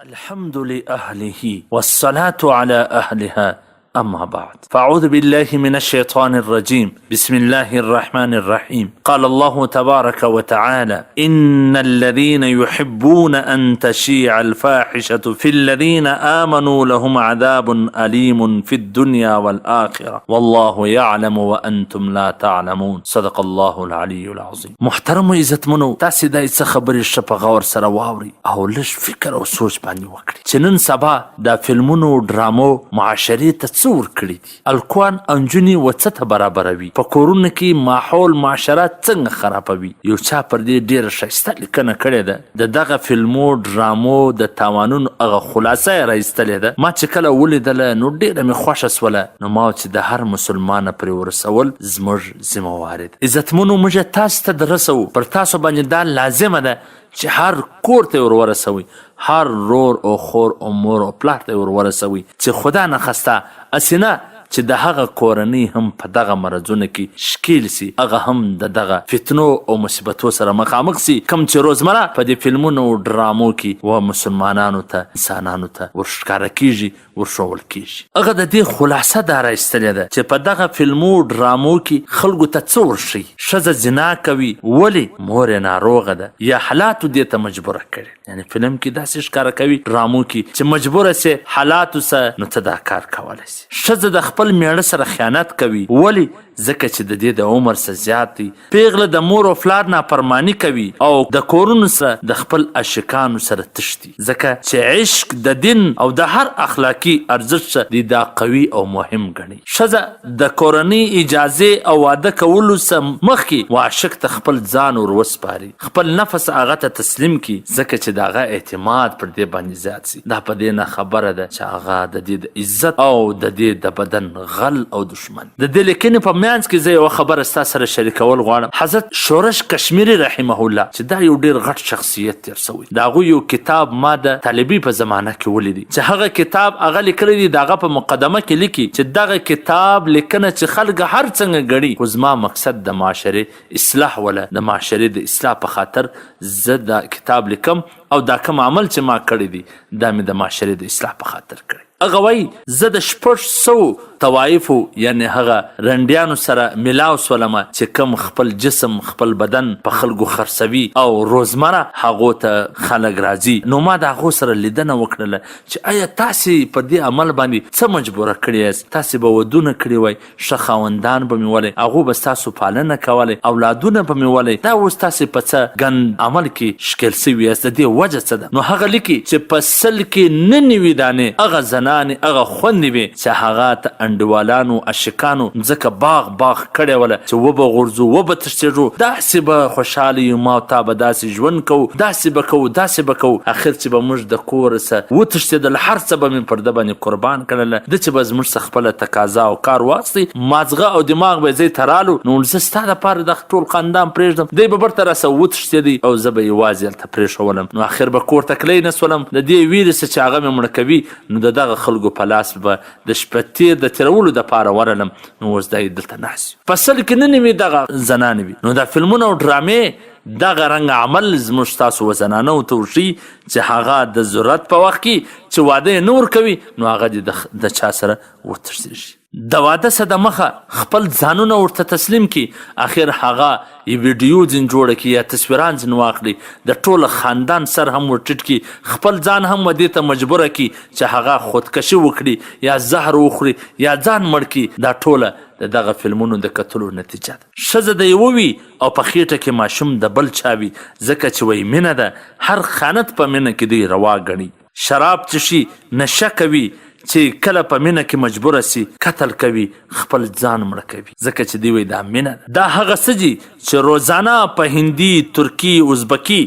الحمد لأهله والصلاة على أهلها أما بعد فأعوذ بالله من الشيطان الرجيم بسم الله الرحمن الرحيم قال الله تبارك وتعالى إن الذين يحبون أن تشيع الفاحشة في الذين آمنوا لهم عذاب أليم في الدنيا والآخرة والله يعلم وأنتم لا تعلمون صدق الله العلي العظيم. محترم و عزت منو تاسې دا څه خبرې شپه غور سره واوري او لږ فکر او سوچ باندې وکړي چې نن سبا دا فلمونو ډرامو معاشرې ته څه ورکړي دي. الکوان انجونې و څه ته برابروي، په کورونو کې ماحول معاشرات څنګه خرابوي. یو چا پر دې ډېره ښایسته لیکنه کړې ده. د دغه فلمو ډرامو د تاوانونو هغه خلاصه یې راایستلې ده. ما چې کله ولیدله نو ډېره مې خوښه سوله. نو ما چې د هر مسلمانه پرې ورسول زموږ ذمهواري ده. عزتمنو موږ تاسو ته درسوو، پر تاسو باندې دا لازمه ده چې هر کور ته ورسوي، هر رور او خور او مور او پلار ته ورسوي چې خدا نخسته اسینه چې د هغه کورنۍ هم په دغه مرضونو کې شکیل سي، هغه هم د دغه فتنو او مصیبتو سره مخامخ سي، کم چې روزمره په دې فلمونو او ډرامو کې و مسلمانانو ته انسانانو ته ورښکاره کیږي ورښول کیږي. هغه د دې خلاصه دا راایستلې ده چې په دغه فلمو ډرامو کې خلکو ته څه ورښیي. ښځه زنا کوي ولې؟ مور یې ناروغه ده یا حالاتو دې ته مجبوره کړي. یعنی فلم کې داسې ښکاره کوي ډرامو کې چې مجبوره سي حالاتو سره نو ته دا کار کولی سي. ښځه د خپل میړه سره خیانت کوي ولې؟ ځکه چې د دې د عمر څه زیات دی. پیغله د مور او پلار نافرماني کوي او د کورونو سره د خپل عاشقانو سره تښتي، ځکه چې عشق د دین او د هر اخلاقي ارزښت څخه دا قوي او مهم ګڼي. ښځه د کورنۍ اجازه او واده کولو څخه مخکې عاشق ته خپل ځان ور وسپاري، خپل نفس هغه ته تسلیم کړي، ځکه چې د هغه اعتماد پر دې باندې زیات سي. دا په دې نه خبره ده چې هغه د دې د عزت او د دې د بدن غل او دشمن. د دې لیکنې په منځ کې زه یوه خبره ستا سره شریکول غواړم. حضرت شورش کشمیری رحمه الله چې دا یو ډېر غټ شخصیت تیر سوی، د هغوی یو کتاب ما د طالبي په زمانه کې ولیدی چې هغه کتاب هغه لیکلی دی، د هغه په مقدمه کې لیکي چې دغه کتاب لیکنه چې خلک هر څنګه ګڼي، خو زما مقصد د معاشرې اصلاح ولا د معاشرې د اصلاح په خاطر زه دا کتاب لیکم او دا کوم عمل چې ما کړی دی دا مې د معاشرې د اصلاح په خاطر کړی. هغه وایي زه د 600 طوایفو یعنی هغه رنډیانو سره ملاو سولمه چې کوم خپل جسم خپل بدن په خلکو خرڅوي او روزمره هغو ته خلک راځي. نو ما د هغو سره لیدنه وکړله چې آیا تاسې په دې عمل باندې څه مجبوره کړی یاست؟ تاسې به ودونه کړي وای، ښه خاوندان به مې ولی، هغو به ستاسو پالنه کولی، اولادونه به مې ولی، دا اوس تاسې په څه ګند عمل کې ښکیل سوي یاست؟ د دې وجه څه ده؟ نو هغه لیکي چې په سل کې نه نوي دانې هغه زنانې هغه خوندې وې چې هغه ته انډوالانو عاشقانو ځکه باغ کړې وله چې وبه غورځو وبه تښتېږو، داسې به خوشحاله یو، ما او تا به داسې ژوند کوو، داسې به کوو داسې به کوو. اخر چې به موږ د کوره څه وتښتېدل، هر څه به مې پر ده باندې قربان کړله، ده چې به زموږ څه خپله تقاضا او کار واخیستی، مازغه او دماغ به یې ځای ته رالو، نو زه ستا دپاره دغه ټول خاندان پرېږدم، دی به برته راسه وتښتېدی او زه به یوازې هلته پرېښولم. نو اخر به کور ته تللی نه سولم، د دې ویرې څه چې هغه مې مړه کوي، نو د دغه خلکو په لاس به د شپه تیر د تیرولو دپاره ورلم. نو اوس دا یې دلته ناست په سل کې نه وي دغه زنانې وي. نو دا فلمونه او ډرامې دغه رنګ عمل زموږ ستاسو و زنانو ته وښیي چې هغه د ضرورت په وخت کې چې واده یې نه ورکوي نو هغه دې د چا سره وتښتېږي. د واده څه د مخه خپل ځانونه ورته تسلیم کړي، اخر هغه یې ویډیو ځین جوړه کړي یا تصویران ځین واخلي، د ټوله خاندان سر هم ورټیټ کړي، خپل ځان هم ودې ته مجبوره کړي چې هغه خودکشي وکړي یا زهر وخوري یا ځان مړ کړي. دا ټوله د دغه فلمونو د کتلو نتیجه ده. ښځه د یوه وي او په خېټه کې ماشوم د بل چا وي، ځکه چې وایي مینه ده، هر خیانت په مینه کې دوی روا ګڼي. شراب څښي، نشه کوي، چې کله په مینه کې مجبوره سي قتل کوي، خپل ځان مړه کوي، ځکه چې دوی وایي دا مینه ده. دا هغه څه دي چې روزانه په هندي، ترکي، ازبکي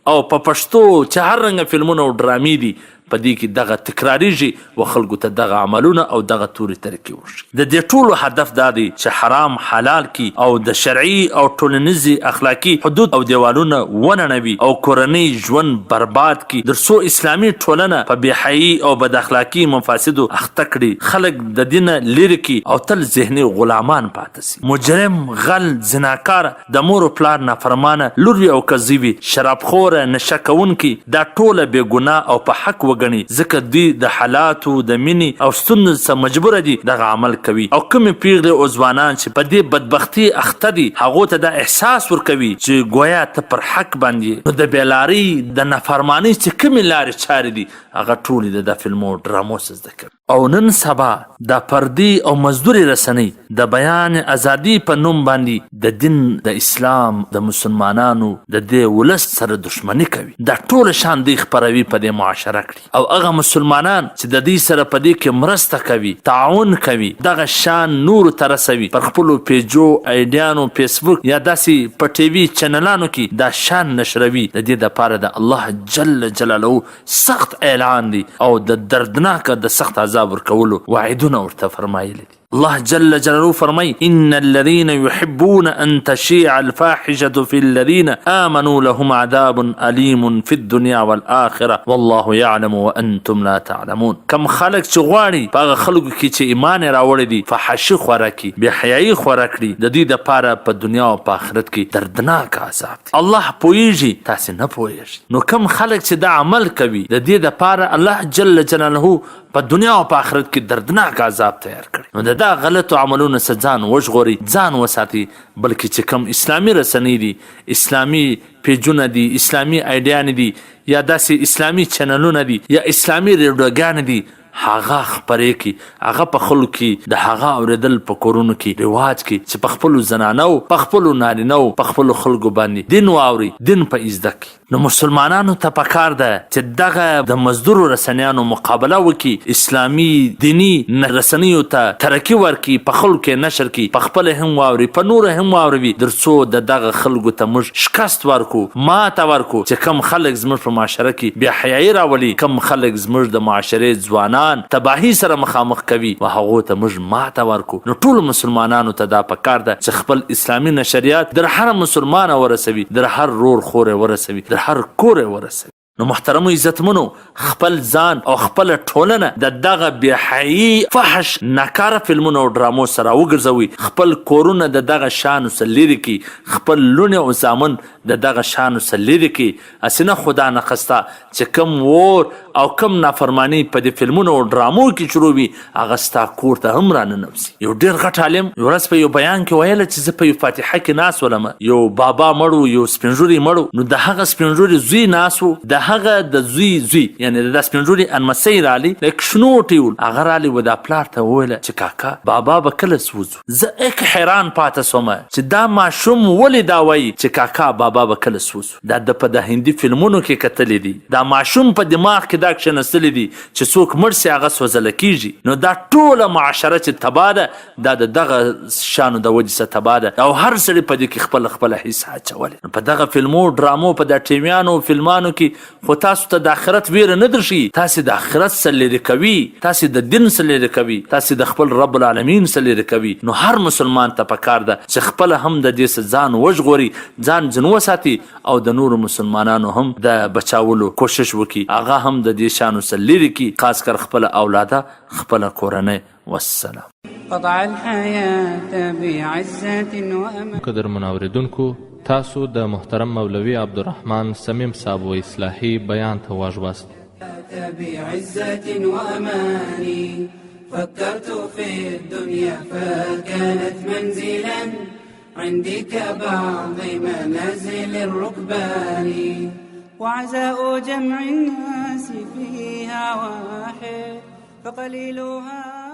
او په پښتو چې هر رنګه فلمونه او ډرامې دي په دې کې دغه تکراریږي و خلکو ته دغه عملونه او دغه تورې طریقې وښي. د دې ټولو هدف دا دی چې حرام حلال کی او د شرعي او ټولنیزي اخلاقي حدود او دیوالونه ونړوي او کورنۍ ژوند برباد کی، ترڅو اسلامي ټولنه په بېحیايي او بد اخلاقي مفاسدو اخته کړي، خلک د دینه لرې کی او تل ذهني غلامان پاتې سي. مجرم، غل، زناکار، د مور او پلار نافرمانه، لور او کذیبي، شرابخوره، نشه کوونکي، دا ټوله بې ګناه او په حق وګڼي ځکه دوی د حالاتو د مینې او ستونزو څخه مجبوره دي دغه عمل کوي او کومې پیغلې او ځوانان چې په دې بدبختي اخته دي هغو ته دا احساس ورکوي چې گویا ته پر حق باندې نو د بېلارۍ د نافرمانۍ چې کومې لارې چارې دي هغه ټولې د فلمو ډرامو څخه زده کوي او نن سبا د فردي او مزدوري رسنۍ د بیان ازادي په نوم باندې د دین د اسلام د مسلمانانو د دې ولس سره دښمني کوي دا ټول شان دی خپروي په دې معاشره کړي او هغه مسلمانان چې د دې سره په دې کې مرسته کوي تعاون کوي دغه شان نور ته رسوي پر خپلو پیجو ایډیانو فیسبوک یا داسې په ټي وي چینلانو کې دا شان نشروي د دې دپاره د الله جل جلاله سخت اعلان دی او د دردناکه د سخت عذاب ورکولو وعدونه ورته فرمایلی دي الله جل جلاله فرمای ان الذين يحبون ان تشيع الفاحشه في الذين امنوا لهم عذاب اليم في الدنيا والاخره والله يعلم وانتم لا تعلمون کم خلق چې غواړي په خلکو کې چې ایمان راوړي دي فحشي خوراکي بے حیايي خوراکړي د دې لپاره په دنیا او په آخرت کې دردناک عذاب دی الله پوهیږي تاسو نه پوهیږئ نو کم خلق چې دا عمل کوي د دې لپاره الله جل جلاله په دنیا او په آخرت کې دردناک عذاب تیار کړي نو دا غلطو عملونو څخه ځان وژغوري ځان وساتي بلکې چې کوم اسلامي رسنۍ دي اسلامي پیجونه دي اسلامي ایډیانې دي یا داسې اسلامي چینلونه دي یا اسلامي ریډیوګانې دي هغه خپرې کړي هغه په خلکو کې د هغه اورېدل په کورونو کې رواج کړي چې په خپلو زنانو په خپلو نارینهو په خپلو خلکو باندې دین واوري دین په زده کړي نو مسلمانانو ته پکار ده چې دغه د مزدورو رسنیانو مقابله وکړي اسلامي دینی رسنیو ته ترقي ورکړي په خلکو کې نشر کړي په خپل هم واوري په نور هم واوروي ترڅو د دغه خلکو ته موږ شکست ورکو ماته ورکو چې کم خلک زموږ په معاشره کې بې حیايي راولي کم خلک زموږ د معاشرې ځوانان تباهي سره مخامخ کوي و هغو ته موږ ماته ورکو نو ټول مسلمانانو ته دا پکار ده چې خپل اسلامي نشریات در هر مسلمان ورسوي در هر رور خور ورسوي در هر کور ورسوي نو محترمو عزتمنو خپل ځان او خپل ټولنه د دغه بېحیايي فحش ناکاره فلمونو او ډرامو سره وګرځوي خپل کورونه د دغه شانو څخه لرې کړي خپل لوڼې او زامن د دغه شانو څخه لرې کړي هسې نه خدا نخسته چې کم ور او کم نافرمانی په دې فلمونو او ډرامو کې شروع وي هغه ستا کور ته هم راننوځي یو ډېر غټ عالم یو ورځ په یو بیان کې ویله چې زه په یو فاتحه کې ناست ولم یو بابا مړو یو سپینږوري مړو نو د هغه سپینږوري زوی ناست و د هغه د زوی یعنی د سپینږوري انمسۍ رالی لکه شنوټی و هغه رالی و دا پلار ته وویله چې کاکا بابا به کله سوځو زه ایک حیران پاته سوم چې دا ماشوم ولې دا وایي چې کاکا بابا به کله سوځو دا د په د هندي فلمونو کې کتلی دي دا ماشوم په دماغ کې دا کښېنستلی دي چې څوک مړ سي هغه سوځله کیږي نو دا ټوله معاشره چې تباه ده دا د دغه شانو د وجې څخه تباه ده او هر سړي په دې کې خپله حصه اچولې په دغه فلمو ډرامو په د ټیویانو فلمانو کې خو تاسو ته د آخرت ویره نه درشي تاسو د آخرت څخه لرې کوي تاسو د دین څخه لرې کوي تاسو د خپل رب العالمین څخه لرې کوي نو هر مسلمان ته پکار ده چې خپل هم د دې څخه ځان وژغوري ځان ځنو وساتي او د نورو مسلمانانو هم د بچاولو کوشش وکړي هغه هم د دې شانو څخه لرې کړي خاص کر خپل اولاده خپل کورنۍ والسلام قطع الحياة بعزة وأمان قدر منوردونکو تاسو د محترم مولوي عبدالرحمن سمیم صاحب و اصلاحي بیان ته واژواست بعزة وأمان فكرت في الدنيا فكانت منزلا عندي كبعض منازل الركبان وعزاء جمع الناس فيها واحد فقليلها